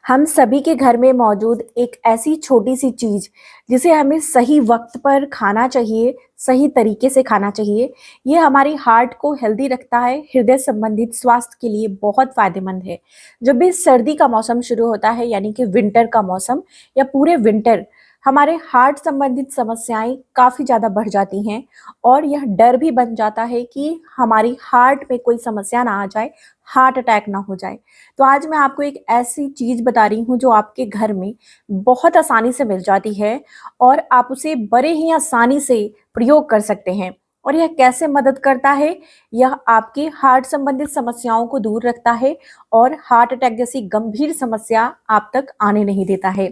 हम सभी के घर में मौजूद एक ऐसी छोटी सी चीज जिसे हमें सही वक्त पर खाना चाहिए, सही तरीके से खाना चाहिए। ये हमारी हार्ट को हेल्दी रखता है, हृदय संबंधित स्वास्थ्य के लिए बहुत फायदेमंद है। जब भी सर्दी का मौसम शुरू होता है यानी कि विंटर का मौसम या पूरे विंटर, हमारे हार्ट संबंधित समस्याएं काफी ज्यादा बढ़ जाती हैं और यह डर भी बन जाता है कि हमारी हार्ट में कोई समस्या ना आ जाए, हार्ट अटैक ना हो जाए। तो आज मैं आपको एक ऐसी चीज बता रही हूँ जो आपके घर में बहुत आसानी से मिल जाती है और आप उसे बड़े ही आसानी से प्रयोग कर सकते हैं। और यह कैसे मदद करता है? यह आपके हार्ट संबंधित समस्याओं को दूर रखता है और हार्ट अटैक जैसी गंभीर समस्या आप तक आने नहीं देता है।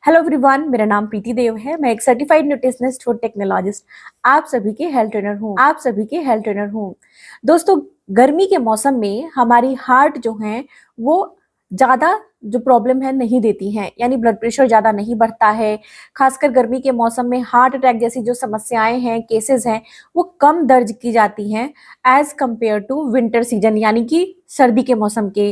हेलो एवरीवन, मेरा नाम प्रीति देव है। मैं एक सर्टिफाइड न्यूट्रिशनिस्ट फूड टेक्नोलॉजिस्ट आप सभी के हेल्थ ट्रेनर हूँ। दोस्तों, गर्मी के मौसम में हमारी हार्ट जो है वो ज़्यादा जो प्रॉब्लम है नहीं देती हैं, यानी ब्लड प्रेशर ज़्यादा नहीं बढ़ता है। खासकर गर्मी के मौसम में हार्ट अटैक जैसी जो समस्याएं हैं, केसेस हैं, वो कम दर्ज की जाती हैं as compare to winter season, यानी कि सर्दी के मौसम के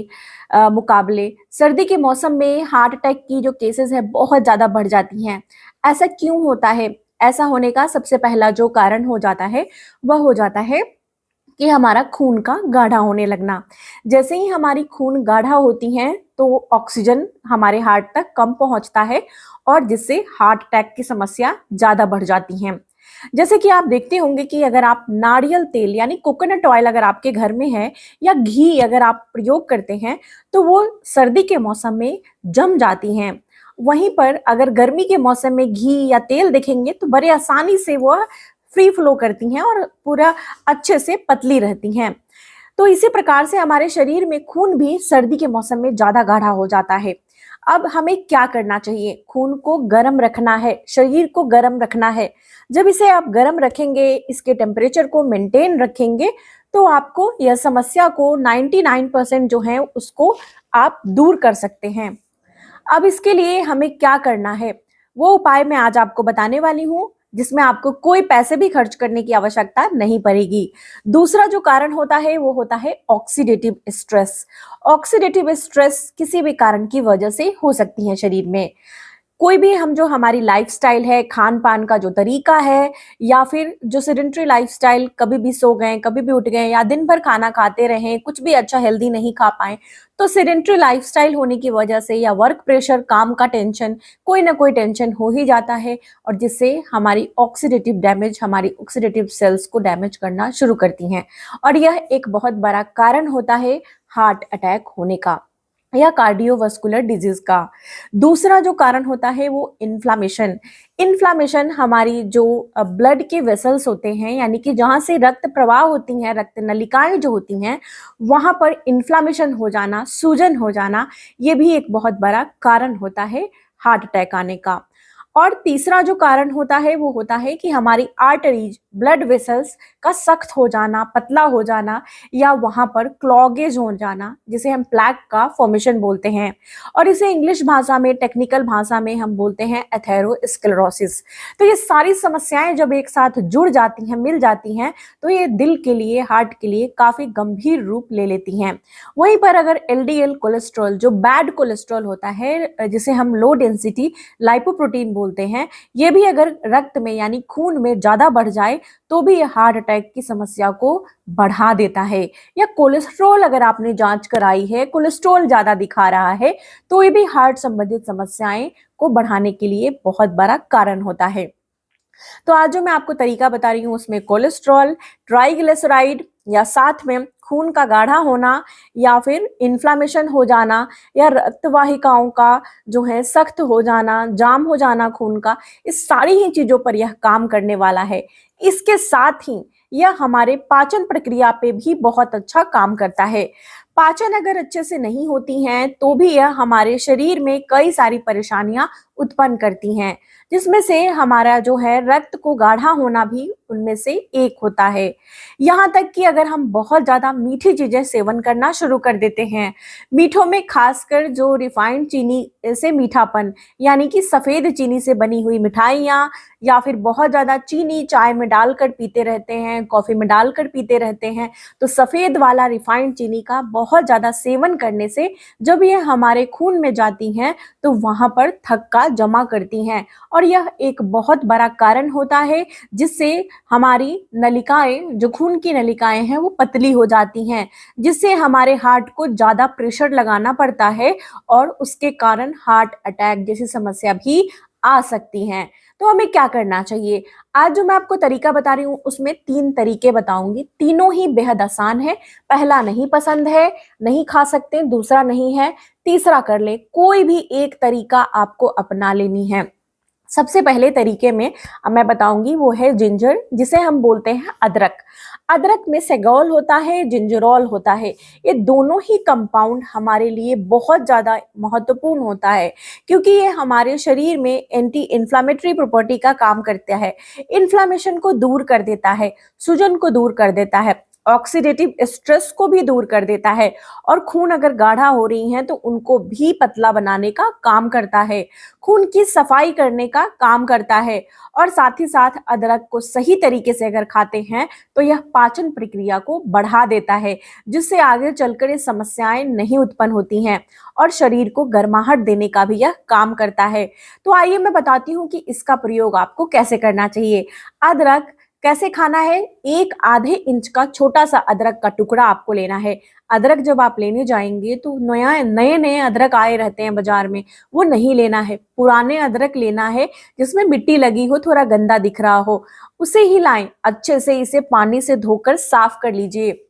मुकाबले। सर्दी के मौसम में हार्ट अटैक की जो केसेस है बहुत ज़्यादा बढ़ जाती हैं। ऐसा क्यों होता है? ऐसा होने का सबसे पहला जो कारण हो जाता है वह हो जाता है कि हमारा खून का गाढ़ा होने लगना। जैसे ही हमारी खून गाढ़ा होती है तो ऑक्सीजन हमारे हार्ट तक कम पहुंचता है और जिससे हार्ट अटैक की समस्या ज्यादा बढ़ जाती है। जैसे कि आप देखते होंगे कि अगर आप नारियल तेल यानी कोकोनट ऑयल अगर आपके घर में है या घी अगर आप प्रयोग करते हैं तो वो सर्दी के मौसम में जम जाती हैं। वहीं पर अगर गर्मी के मौसम में घी या तेल देखेंगे तो बड़े आसानी से वो फ्री फ्लो करती हैं और पूरा अच्छे से पतली रहती हैं। तो इसी प्रकार से हमारे शरीर में खून भी सर्दी के मौसम में ज्यादा गाढ़ा हो जाता है। अब हमें क्या करना चाहिए? खून को गर्म रखना है, शरीर को गर्म रखना है। जब इसे आप गर्म रखेंगे, इसके टेम्परेचर को मेंटेन रखेंगे, तो आपको यह समस्या को 99% जो है उसको आप दूर कर सकते हैं। अब इसके लिए हमें क्या करना है, वो उपाय मैं आज आपको बताने वाली हूँ, जिसमें आपको कोई पैसे भी खर्च करने की आवश्यकता नहीं पड़ेगी। दूसरा जो कारण होता है वो होता है ऑक्सीडेटिव स्ट्रेस। ऑक्सीडेटिव स्ट्रेस किसी भी कारण की वजह से हो सकती है शरीर में। कोई भी हम जो हमारी लाइफस्टाइल है, खान पान का जो तरीका है, या फिर जो सेडेंटरी लाइफस्टाइल, कभी भी सो गए, कभी भी उठ गए, या दिन भर खाना खाते रहे, कुछ भी अच्छा हेल्दी नहीं खा पाए, तो सेडेंटरी लाइफस्टाइल होने की वजह से या वर्क प्रेशर, काम का टेंशन, कोई ना कोई टेंशन हो ही जाता है और जिससे हमारी ऑक्सीडेटिव डैमेज, हमारी ऑक्सीडेटिव सेल्स को डैमेज करना शुरू करती हैं और यह एक बहुत बड़ा कारण होता है हार्ट अटैक होने का या कार्डियोवास्कुलर डिजीज का। दूसरा जो कारण होता है वो इन्फ्लामेशन। इन्फ्लामेशन हमारी जो ब्लड के वेसल्स होते हैं, यानी कि जहाँ से रक्त प्रवाह होती हैं, रक्त नलिकाएं जो होती हैं, वहाँ पर इन्फ्लामेशन हो जाना, सूजन हो जाना, ये भी एक बहुत बड़ा कारण होता है हार्ट अटैक आने का। और तीसरा जो कारण होता है वो होता है कि हमारी आर्टरीज, ब्लड वेसल्स का सख्त हो जाना, पतला हो जाना, या वहां पर क्लॉगेज हो जाना, जिसे हम प्लैक का फॉर्मेशन बोलते हैं और इसे इंग्लिश भाषा में, टेक्निकल भाषा में हम बोलते हैं एथेरोस्क्लेरोसिस। तो ये सारी समस्याएं जब एक साथ जुड़ जाती हैं, मिल जाती हैं, तो ये दिल के लिए, हार्ट के लिए काफी गंभीर रूप ले लेती हैं। वहीं पर अगर एलडीएल कोलेस्ट्रॉल, जो बैड कोलेस्ट्रॉल होता है, जिसे हम लो डेंसिटी लाइपोप्रोटीन बोलते हैं, ये भी अगर रक्त में यानी खून में ज्यादा बढ़ जाए तो भी ये हार्ट अटैक की समस्या को बढ़ा देता है। या कोलेस्ट्रॉल अगर आपने जांच कराई है, कोलेस्ट्रॉल ज्यादा दिखा रहा है, तो ये भी हार्ट संबंधित समस्याएं को बढ़ाने के लिए बहुत बड़ा कारण होता है। तो आज जो मैं आपको तरीका बता रही हूँ उसमें कोलेस्ट्रॉल, ट्राइग्लिसराइड, या साथ में खून का गाढ़ा होना, या फिर इन्फ्लामेशन हो जाना, या रक्तवाहिकाओं का जो है सख्त हो जाना, जाम हो जाना खून का, इस सारी ही चीजों पर यह काम करने वाला है। इसके साथ ही यह हमारे पाचन प्रक्रिया पे भी बहुत अच्छा काम करता है। पाचन अगर अच्छे से नहीं होती हैं तो भी यह हमारे शरीर में कई सारी परेशानियां उत्पन्न करती हैं, जिसमें से हमारा जो है रक्त को गाढ़ा होना भी उनमें से एक होता है। यहाँ तक कि अगर हम बहुत ज़्यादा मीठी चीज़ें सेवन करना शुरू कर देते हैं, मीठों में खासकर जो रिफाइंड चीनी से मीठापन यानी कि सफ़ेद चीनी से बनी हुई मिठाइयाँ या फिर बहुत ज़्यादा चीनी चाय में डालकर पीते रहते हैं, कॉफ़ी में डालकर पीते रहते हैं, तो सफ़ेद वाला रिफाइंड चीनी का बहुत ज़्यादा सेवन करने से जब ये हमारे खून में जाती हैं तो वहाँ पर थक्का जमा करती हैं और यह एक बहुत बड़ा कारण होता है जिससे हमारी नलिकाएं, जो खून की नलिकाएं हैं, वो पतली हो जाती हैं, जिससे हमारे हार्ट को ज़्यादा प्रेशर लगाना पड़ता है और उसके कारण हार्ट अटैक जैसी समस्या भी आ सकती हैं। तो हमें क्या करना चाहिए? आज जो मैं आपको तरीका बता रही हूँ उसमें 3 तरीके बताऊँगी, तीनों ही बेहद आसान है। पहला नहीं पसंद है, नहीं खा सकते, दूसरा नहीं है, तीसरा कर लें, कोई भी एक तरीका आपको अपना लेनी है। सबसे पहले तरीके में मैं बताऊंगी वो है जिंजर, जिसे हम बोलते हैं अदरक। अदरक में सेगोल होता है, जिंजरोल होता है। ये दोनों ही कंपाउंड हमारे लिए बहुत ज़्यादा महत्वपूर्ण होता है क्योंकि ये हमारे शरीर में एंटी इन्फ्लामेटरी प्रॉपर्टी का काम करता है, इन्फ्लामेशन को दूर कर देता है, सूजन को दूर कर देता है, ऑक्सीडेटिव स्ट्रेस को भी दूर कर देता है और खून अगर गाढ़ा हो रही हैं तो उनको भी पतला बनाने का काम करता है, खून की सफाई करने का काम करता है और साथ ही साथ अदरक को सही तरीके से अगर खाते हैं तो यह पाचन प्रक्रिया को बढ़ा देता है, जिससे आगे चलकर ये समस्याएं नहीं उत्पन्न होती हैं और शरीर को गर्माहट देने का भी यह काम करता है। तो आइए मैं बताती हूँ कि इसका प्रयोग आपको कैसे करना चाहिए। अदरक कैसे खाना है? एक आधे इंच का छोटा सा अदरक का टुकड़ा आपको लेना है। अदरक जब आप लेने जाएंगे तो नए नए अदरक आए रहते हैं बाजार में, वो नहीं लेना है, पुराने अदरक लेना है जिसमें मिट्टी लगी हो, थोड़ा गंदा दिख रहा हो, उसे ही लाएं। अच्छे से इसे पानी से धोकर साफ कर लीजिए।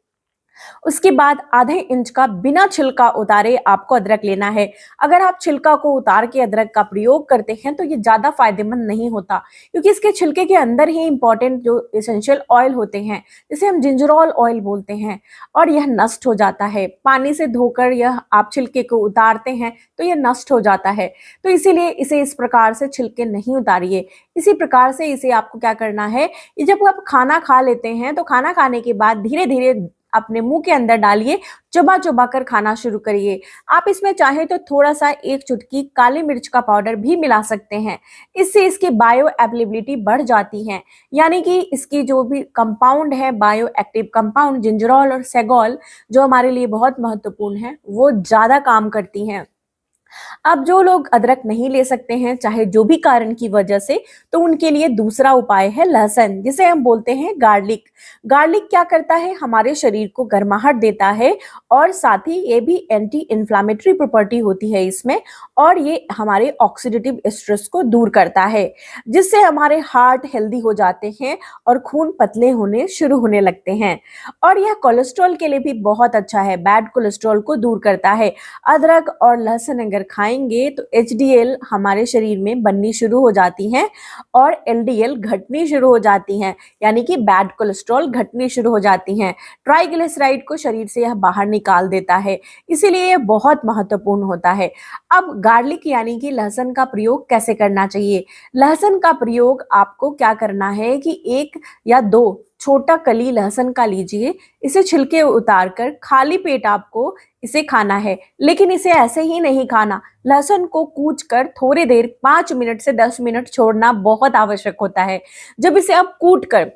उसके बाद आधे इंच का बिना छिलका उतारे आपको अदरक लेना है। अगर आप छिलका को उतार के अदरक का प्रयोग करते हैं तो ये ज़्यादा फायदेमंद नहीं होता क्योंकि इसके छिलके के अंदर ही इंपॉर्टेंट जो एसेंशियल ऑयल होते हैं, जिसे हम जिंजरोल ऑयल बोलते हैं, और यह नष्ट हो जाता है। पानी से धोकर यह आप छिलके को उतारते हैं तो यह नष्ट हो जाता है, तो इसीलिए इसे इस प्रकार से छिलके नहीं उतारिए। इसी प्रकार से इसे आपको क्या करना है, जब आप खाना खा लेते हैं तो खाना खाने के बाद धीरे धीरे अपने मुंह के अंदर डालिए, चबा चबा कर खाना शुरू करिए। आप इसमें चाहे तो थोड़ा सा एक चुटकी काली मिर्च का पाउडर भी मिला सकते हैं, इससे इसकी बायो अवेलेबिलिटी बढ़ जाती है, यानी कि इसकी जो भी कंपाउंड है, बायो एक्टिव कंपाउंड जिंजरोल और सेगोल, जो हमारे लिए बहुत महत्वपूर्ण है, वो ज़्यादा काम करती हैं। अब जो लोग अदरक नहीं ले सकते हैं, चाहे जो भी कारण की वजह से, तो उनके लिए दूसरा उपाय है लहसुन, जिसे हम बोलते हैं गार्लिक। गार्लिक क्या करता है? हमारे शरीर को गर्माहट देता है और साथ ही ये भी एंटी इन्फ्लामेटरी प्रॉपर्टी होती है इसमें, और ये हमारे ऑक्सीडेटिव स्ट्रेस को दूर करता है, जिससे हमारे हार्ट हेल्दी हो जाते हैं और खून पतले होने शुरू होने लगते हैं। और यह कोलेस्ट्रॉल के लिए भी बहुत अच्छा है, बैड कोलेस्ट्रॉल को दूर करता है। अदरक और लहसुन अगर खाएंगे तो एचडीएल हमारे शरीर में बननी शुरू हो जाती हैं और एलडीएल घटनी शुरू हो जाती हैं, यानी कि बैड कोलेस्ट्रॉल घटनी शुरू हो जाती हैं। ट्राइग्लिसराइड को शरीर से यह बाहर निकाल देता है, इसीलिए यह बहुत महत्वपूर्ण होता है। अब गार्लिक यानी कि लहसुन का प्रयोग कैसे करना चाहिए? लहसुन का प्रयोग आपको क्या करना है कि 1 या 2 छोटा कली लहसुन का लीजिए, इसे छिलके उतार कर खाली पेट आपको इसे खाना है, लेकिन इसे ऐसे ही नहीं खाना। लहसुन को कूच कर थोड़ी देर 5 मिनट से 10 मिनट छोड़ना बहुत आवश्यक होता है। जब इसे आप कूट कर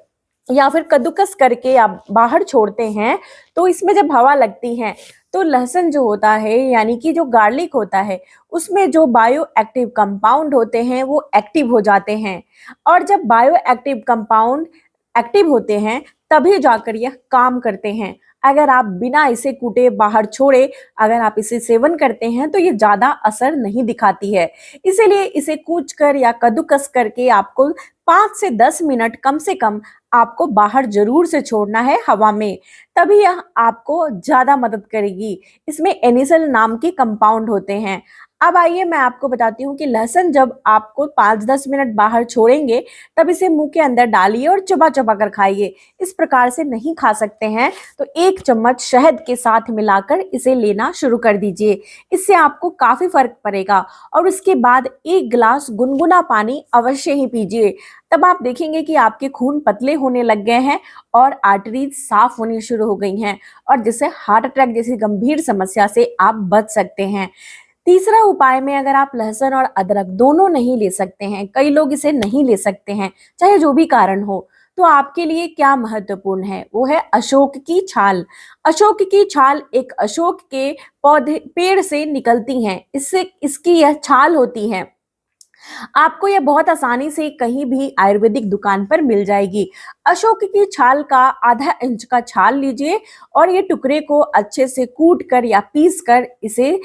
या फिर कद्दूकस करके आप बाहर छोड़ते हैं तो इसमें जब हवा लगती है तो लहसुन जो होता है, यानी कि जो गार्लिक होता है, उसमें जो बायो एक्टिव कंपाउंड होते हैं वो एक्टिव हो जाते हैं, और जब बायो एक्टिव कंपाउंड एक्टिव होते हैं तभी जाकर यह काम करते हैं। अगर आप बिना इसे कूटे बाहर छोड़े अगर आप इसे सेवन करते हैं तो ये ज़्यादा असर नहीं दिखाती है। इसीलिए इसे कूच कर या कद्दूकस करके आपको 5 से 10 मिनट कम से कम आपको बाहर जरूर से छोड़ना है हवा में, तभी यह आपको ज़्यादा मदद करेगी। इसमें एनिसल नाम के कंपाउंड होते हैं। अब आइए मैं आपको बताती हूँ कि लहसुन जब आपको 5-10 मिनट बाहर छोड़ेंगे, तब इसे मुंह के अंदर डालिए और चबा-चबा कर खाइए। इस प्रकार से नहीं खा सकते हैं, तो 1 चम्मच शहद के साथ मिलाकर इसे लेना शुरू कर दीजिए। इससे आपको काफ़ी फ़र्क पड़ेगा और उसके बाद 1 गिलास गुनगुना पानी अवश्य ही पीजिए। तब आप देखेंगे कि आपके खून पतले होने लग गए हैं और आर्टरीज साफ होनी शुरू हो गई हैं और जिससे हार्ट अटैक जैसी गंभीर समस्या से आप बच सकते हैं। तीसरा उपाय में अगर आप लहसुन और अदरक दोनों नहीं ले सकते हैं, कई लोग इसे नहीं ले सकते हैं, चाहे जो भी कारण हो, तो आपके लिए क्या महत्वपूर्ण है, वो है अशोक की छाल। अशोक की छाल एक अशोक के पौधे पेड़ से निकलती हैं, इससे इसकी यह छाल होती है। आपको यह बहुत आसानी से कहीं भी आयुर्वेदिक दुकान पर मिल जाएगी। अशोक की छाल का आधा इंच का छाल लीजिए और ये टुकड़े को अच्छे से कूट कर या पीस कर इसे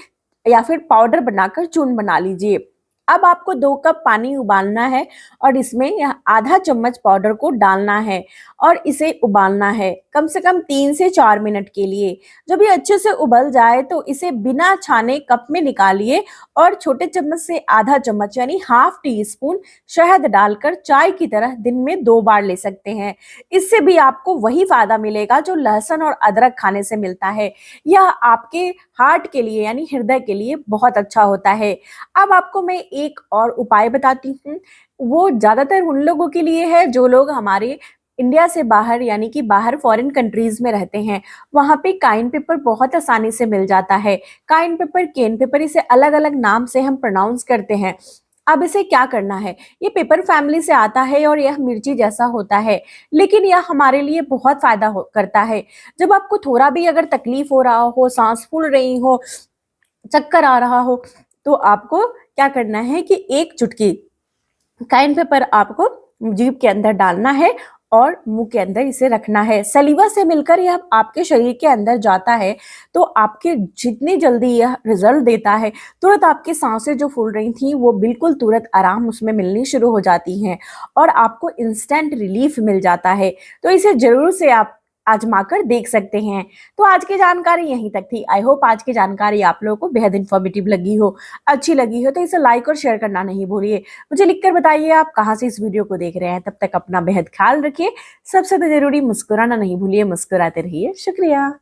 या फिर पाउडर बनाकर चूर्ण बना लीजिए। अब आपको 2 कप पानी उबालना है और इसमें यह आधा चम्मच पाउडर को डालना है और इसे उबालना है कम से कम 3 से 4 मिनट के लिए। जब ये अच्छे से उबल जाए तो इसे बिना छाने कप में निकालिए और छोटे चम्मच से आधा चम्मच यानी हाफ टी स्पून शहद डालकर चाय की तरह दिन में 2 बार ले सकते हैं। इससे भी आपको वही फायदा मिलेगा जो लहसुन और अदरक खाने से मिलता है। यह आपके हार्ट के लिए यानी हृदय के लिए बहुत अच्छा होता है। अब आपको मैं एक और उपाय बताती हूँ, वो ज़्यादातर उन लोगों के लिए है जो लोग हमारे इंडिया से बाहर यानी कि बाहर फॉरेन कंट्रीज़ में रहते हैं। वहाँ पे काइन पेपर बहुत आसानी से मिल जाता है। काइन पेपर, केन पेपर इसे अलग-अलग नाम से हम प्रोनाउंस करते हैं। अब इसे क्या करना है, ये पेपर फैमिली से आता है और यह मिर्ची जैसा होता है, लेकिन यह हमारे लिए बहुत फ़ायदा करता है। जब आपको थोड़ा भी अगर तकलीफ हो रहा हो, सांस फूल रही हो, चक्कर आ रहा हो, तो आपको क्या करना है कि 1 चुटकी काइन पेपर आपको जीभ के अंदर डालना है और मुंह के अंदर इसे रखना है। सलीवा से मिलकर यह आपके शरीर के अंदर जाता है, तो आपके जितनी जल्दी यह रिजल्ट देता है, तुरंत आपकी सांसें जो फूल रही थी वो बिल्कुल तुरंत आराम उसमें मिलनी शुरू हो जाती हैं और आपको इंस्टेंट रिलीफ मिल जाता है। तो इसे ज़रूर से आप आजमाकर देख सकते हैं। तो आज की जानकारी यहीं तक थी। आई होप आज की जानकारी आप लोगों को बेहद इन्फॉर्मेटिव लगी हो, अच्छी लगी हो, तो इसे लाइक और शेयर करना नहीं भूलिए। मुझे लिखकर बताइए आप कहाँ से इस वीडियो को देख रहे हैं। तब तक अपना बेहद ख्याल रखिए। सबसे ज़रूरी मुस्कुराना नहीं भूलिए, मुस्कुराते रहिए। शुक्रिया।